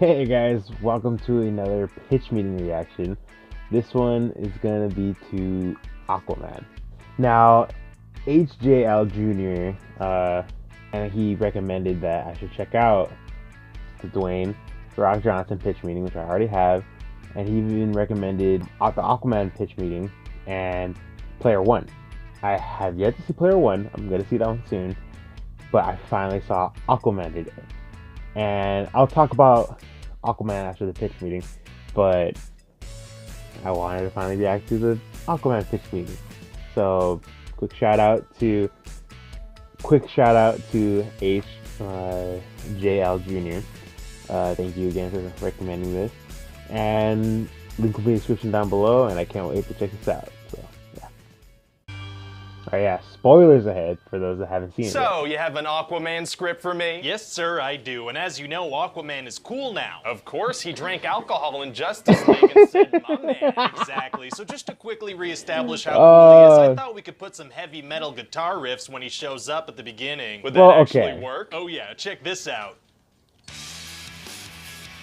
Hey guys, welcome to another pitch meeting reaction. This one is gonna be to Aquaman. Now, HJL Jr. And he recommended that I should check out the Dwayne The Rock Johnson pitch meeting, which I already have, and he even recommended the Aquaman pitch meeting and Player One. I have yet to see Player One. I'm gonna see that one soon, but I finally saw Aquaman today. And I'll talk about Aquaman after the pitch meeting, but I wanted to finally react to the Aquaman pitch meeting. So quick shout out to JL Jr. Thank you again for recommending this, and link will be in the description down below, and I can't wait to check this out. So yeah. Alright, yeah, spoilers ahead for those that haven't seen it yet. So, you have an Aquaman script for me? Yes, sir, I do. And as you know, Aquaman is cool now. Of course, he drank alcohol in Justice League and said, "My man." Exactly. So just to quickly reestablish how cool he is, I thought we could put some heavy metal guitar riffs when he shows up at the beginning. Would that actually work? Oh yeah, check this out.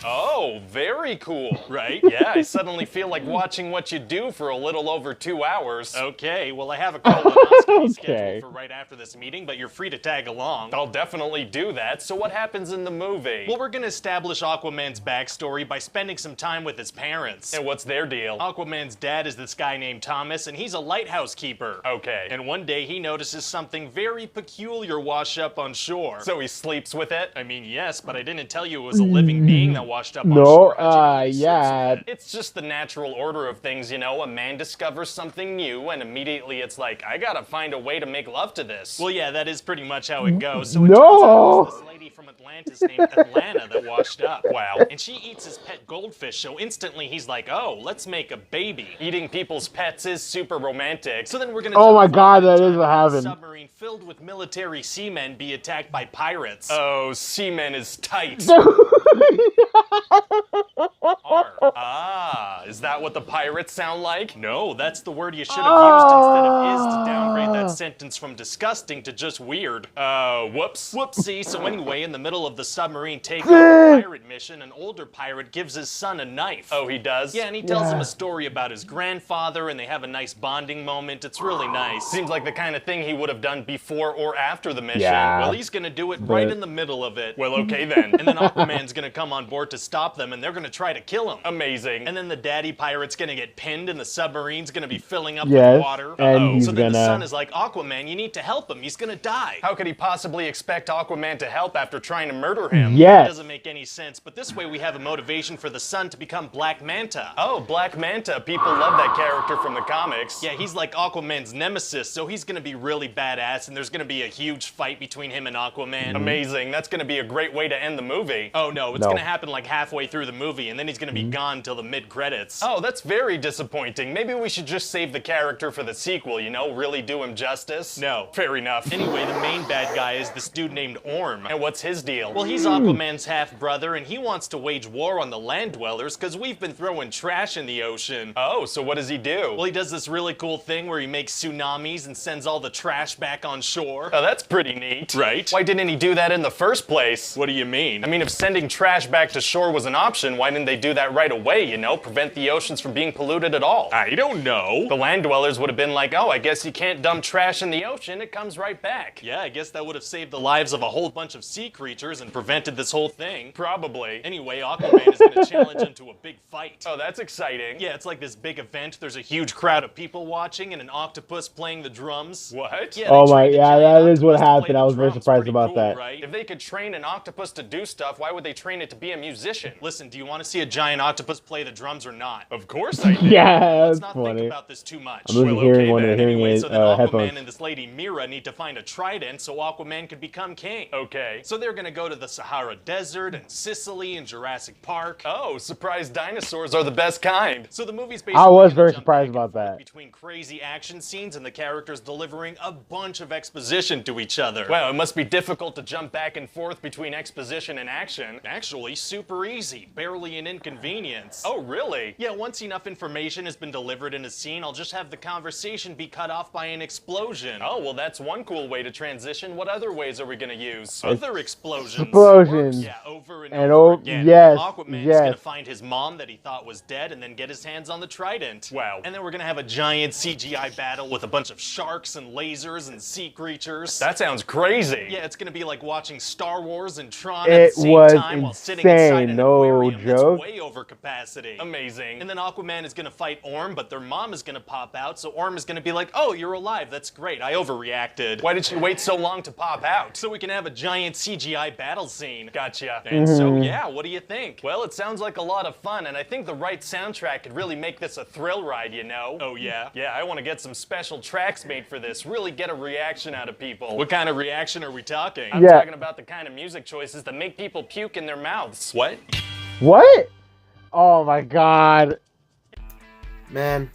Oh, very cool. Right? Yeah, I suddenly feel like watching what you do for a little over 2 hours. Okay, well I have a colonoscopy Okay. scheduled for right after this meeting, but you're free to tag along. I'll definitely do that. So what happens in the movie? Well, we're gonna establish Aquaman's backstory by spending some time with his parents. And what's their deal? Aquaman's dad is this guy named Thomas, and he's a lighthouse keeper. Okay. And one day he notices something very peculiar wash up on shore. So he sleeps with it? I mean, yes, but I didn't tell you it was a living being that washed up on No, shore. How'd you know he sleeps yeah. with it? It's just the natural order of things, you know? A man discovers something new, and immediately it's like, I gotta find a way to make love to this. Well, yeah, that is pretty much how it goes. So it No. turns out it was this lady from Atlantis named Atlanta that washed up. Wow. And she eats his pet goldfish, so instantly he's like, oh, let's make a baby. Eating people's pets is super romantic. So then we're gonna Oh jump my forward God, in that time is what and have a happened. submarine filled with military seamen be attacked by pirates. Oh, seaman is tight. Ah, is that what the pirates sound like? No, that's the word you should have used instead of is to downgrade that sentence from disgusting to just weird. Whoops. Whoopsie. So anyway, in the middle of the submarine takeover pirate mission, an older pirate gives his son a knife. Oh, he does? Yeah, and he tells him a story about his grandfather, and they have a nice bonding moment. It's really nice. Seems like the kind of thing he would have done before or after the mission. Yeah. Well, he's gonna do it right in the middle of it. Well, okay then. And then Aquaman's gonna come on board to stop them, and they're gonna try to kill him. Amazing. And then the daddy pirate's gonna get pinned, and the submarine's gonna be filling up Yes, with water. and he's So then the gonna- son is like, Aquaman, you need to help him. He's gonna die. How could he possibly expect Aquaman to help after trying to murder him? It Yes. doesn't make any sense, but this way we have a motivation for the son to become Black Manta. Oh, Black Manta. People love that character from the comics. Yeah, he's like Aquaman's nemesis, so he's gonna be really badass, and there's gonna be a huge fight between him and Aquaman. Amazing. That's going to be a great way to end the movie. Oh no, it's No. gonna happen like halfway through the movie, and then he's gonna be gone till the mid-credits. Oh, that's very disappointing. Maybe we should just save the character for the sequel, you know? Really do him justice? No. Fair enough. Anyway, the main bad guy is this dude named Orm. And what's his deal? Well, he's Aquaman's half-brother, and he wants to wage war on the land dwellers because we've been throwing trash in the ocean. Oh, so what does he do? Well, he does this really cool thing where he makes tsunamis and sends all the trash back on shore. Oh, that's pretty neat. Right? Why didn't he do that in the first place? What do you mean? I mean, if sending trash back to shore was an option, why didn't they do that right away, you know? Prevent the oceans from being polluted at all. I don't know. The land dwellers would have been like, oh, I guess you can't dump trash in the ocean, it comes right back. Yeah, I guess that would have saved the lives of a whole bunch of sea creatures and prevented this whole thing. Probably. Anyway, Aquaman is gonna challenge him to a big fight. Oh, that's exciting. Yeah, it's like this big event. There's a huge crowd of people watching and an octopus playing the drums. What? Yeah, Oh they my- trained a yeah, giant that is what octopus to play happened. the I was very drums. surprised Pretty about cool, that. Right? If they could train an octopus to do stuff, why would they train it to be a musician? Listen, do you want to see a giant octopus play the drums or not? Of course I do. Yeah, Let's that's not think funny. about this too much. I'm losing Well, hearing okay one of the then. hearing Anyway, aids, so then Aquaman headphones. and this lady Mira need to find a trident so Aquaman could become king. Okay. So they're gonna go to the Sahara Desert and Sicily and Jurassic Park. Oh, surprise dinosaurs are the best kind. So the movie's basically I was gonna very jump surprised back and about forth that. between crazy action scenes and the characters delivering a bunch of exposition to each other. Wow, it must be difficult to jump back and forth between exposition and action. Actually, super easy, barely an inconvenience. Oh, really? Yeah, once enough information has been delivered in a scene, I'll just have the conversation be cut off by an explosion. Oh, well, that's one cool way to transition. What other ways are we gonna use? Other explosions. Explosions. Yeah, over and And over over- again. yes, Aquaman's yes. gonna find his mom that he thought was dead and then get his hands on the trident. Wow. And then we're gonna have a giant CGI battle with a bunch of sharks and lasers and sea creatures. That sounds crazy. Yeah, it's gonna be like watching Star Wars and Tron at It the same was time while sitting inside insane, an no aquarium joke. that's way over capacity. Amazing. And then Aquaman is gonna fight Orm, but their mom is gonna pop out, so Orm is gonna be like, "Oh, you're alive, that's great, I overreacted." Why did she wait so long to pop out? So we can have a giant CGI battle scene. Gotcha. And so, yeah, what do you think? Well, it sounds like a lot of fun, and I think the right soundtrack could really make this a thrill ride, you know? Oh, yeah? Yeah, I want to get some special tracks made for this, really get a reaction out of people. What kind of reaction are we talking? I'm Yeah. talking about the kind of music choices that make people puke in their mouths. What? What? Oh my god. Man,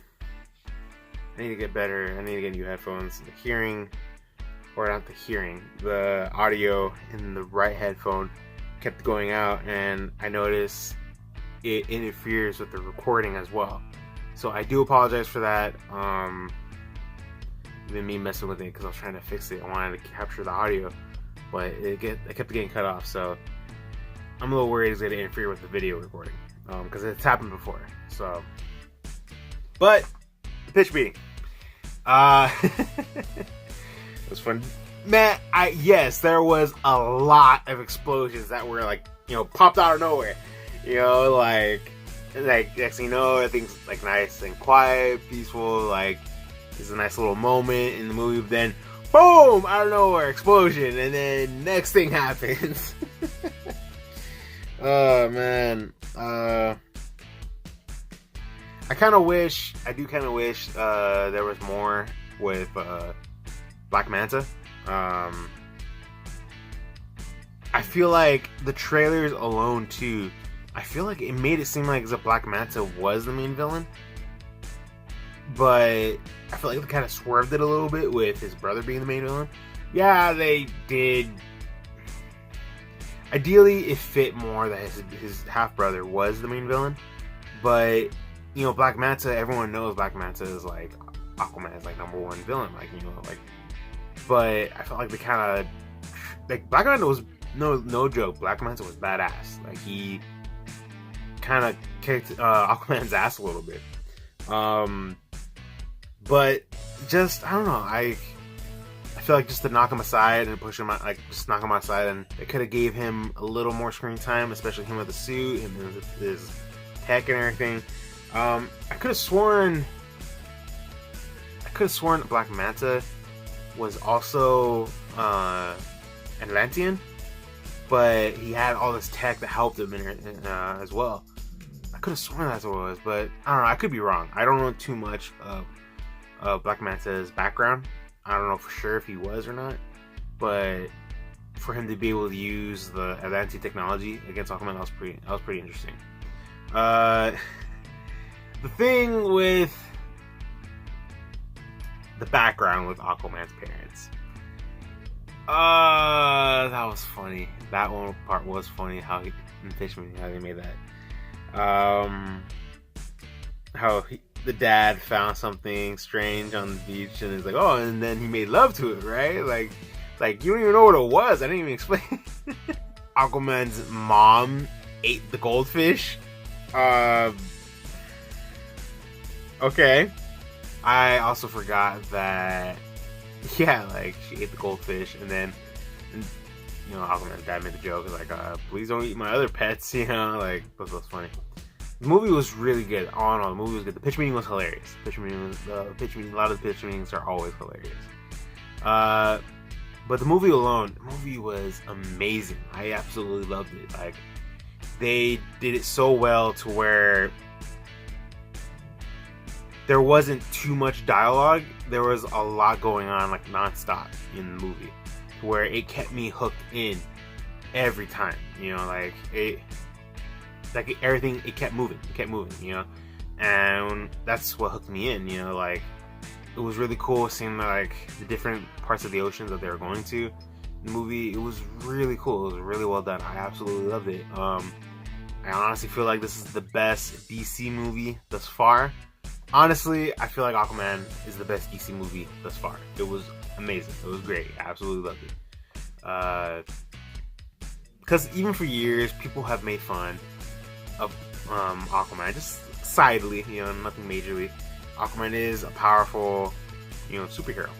I need to get better. I need to get new headphones. The hearing, or not the hearing, the audio in the right headphone kept going out, and I noticed it interferes with the recording as well. So I do apologize for that. Even me messing with it because I was trying to fix it. I wanted to capture the audio, but it kept getting cut off. So I'm a little worried it's going to interfere with the video recording because it's happened before. So, but pitch meeting. It was fun. Man, yes, there was a lot of explosions that were like, popped out of nowhere. Like next thing you know, everything's like nice and quiet, peaceful. Like it's a nice little moment in the movie. But then, boom, out of nowhere, explosion, and then next thing happens. Oh man, I do kind of wish there was more with Black Manta. I feel like the trailers alone too, I feel like it made it seem like as if Black Manta was the main villain, but I feel like they kind of swerved it a little bit with his brother being the main villain. Yeah, they did. Ideally, it fit more that his half brother was the main villain, but Black Manta, everyone knows Black Manta is like Aquaman's like number one villain, but I felt like they kind of like Black Manta was no joke. Black Manta was badass. Like he kind of kicked Aquaman's ass a little bit. But just I don't know. I feel like just to knock him aside and push him out, like just knock him aside, and it could have gave him a little more screen time, especially him with the suit and his tech and everything. I could have sworn Black Manta was also Atlantean, but he had all this tech that helped him as well. I could have sworn that's what it was, but I don't know. I could be wrong. I don't know too much of Black Manta's background. I don't know for sure if he was or not, but for him to be able to use the Atlantean technology against Aquaman, that was pretty interesting. The thing with the background with Aquaman's parents, that was funny. That one part was funny. How they made that. The dad found something strange on the beach and is like, oh, and then he made love to it, right? Like you don't even know what it was. I didn't even explain. Aquaman's mom ate the goldfish. Okay. I also forgot that, yeah, like she ate the goldfish, and then, Aquaman's dad made the joke, like, please don't eat my other pets, like, that was funny. The movie was really good. All in all, the movie was good. The pitch meeting was hilarious. A lot of the pitch meetings are always hilarious. But the movie alone, was amazing. I absolutely loved it. Like, they did it so well to where there wasn't too much dialogue. There was a lot going on, like, nonstop in the movie, to where it kept me hooked in every time. Everything, it kept moving, and that's what hooked me in. It was really cool seeing the different parts of the oceans that they were going to. The movie, it was really cool. It was really well done. I absolutely loved it. I honestly feel like this is the best DC movie thus far. Honestly, I feel like Aquaman is the best DC movie thus far. It was amazing. It was great. I absolutely loved it. Because even for years, people have made fun of Aquaman, just sidely, nothing majorly. Aquaman is a powerful, superhero,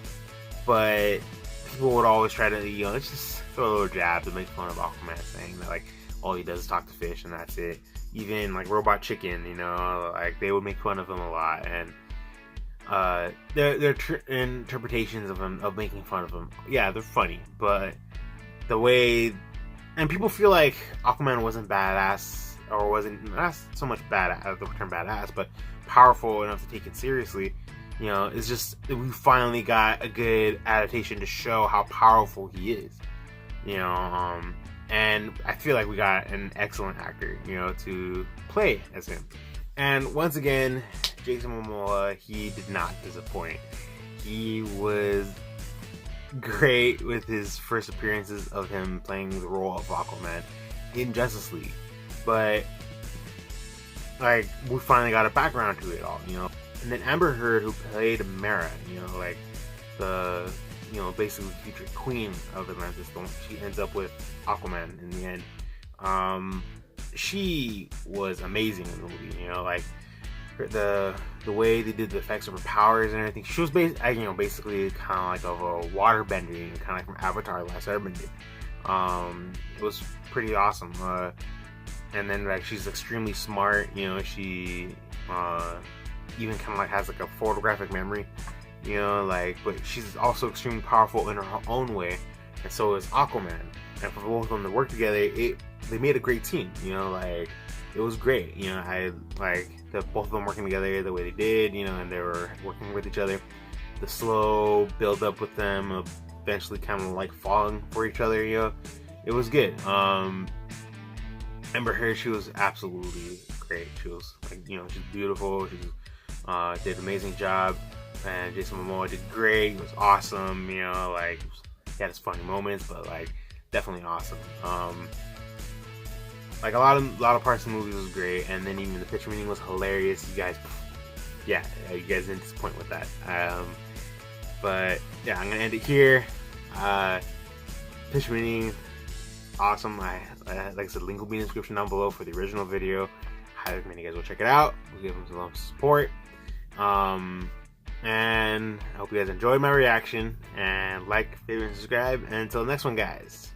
but people would always try to, let's just throw a little jab to make fun of Aquaman, saying that like all he does is talk to fish and that's it. Even like Robot Chicken, like they would make fun of him a lot, and their interpretations of him, of making fun of him, yeah, they're funny, but the way. And people feel like Aquaman wasn't badass, or wasn't not so much badass, the term badass, but powerful enough to take it seriously. It's just we finally got a good adaptation to show how powerful he is. And I feel like we got an excellent actor, to play as him. And once again, Jason Momoa, he did not disappoint. He was great with his first appearances of him playing the role of Aquaman in Justice League, but like we finally got a background to it all, And then Amber Heard, who played Mera, like the basically future queen of Atlantis, she ends up with Aquaman in the end. She was amazing in the movie, like the way they did the effects of her powers and everything. She was basically kind of like a water bending, kind of like from Avatar: Last Airbender. It was pretty awesome. And then like she's extremely smart. She even kind of like has like a photographic memory. But she's also extremely powerful in her own way, and so is Aquaman. And for both of them to work together, they made a great team. It was great. I like both of them working together the way they did, and they were working with each other. The slow build up with them, eventually kind of like falling for each other, it was good. Amber Heard, she was absolutely great. She was like, she's beautiful. She did an amazing job. And Jason Momoa did great. He was awesome. He had his funny moments, but like definitely awesome. Like a lot of parts of the movie was great, and then even the pitch meeting was hilarious. You guys didn't disappoint with that. But yeah, I'm gonna end it here. Pitch meeting, awesome. Like I said, link will be in the description down below for the original video. Highly recommend you guys will check it out. We'll give them some support. And I hope you guys enjoyed my reaction, and like, favorite, and subscribe. And until the next one, guys.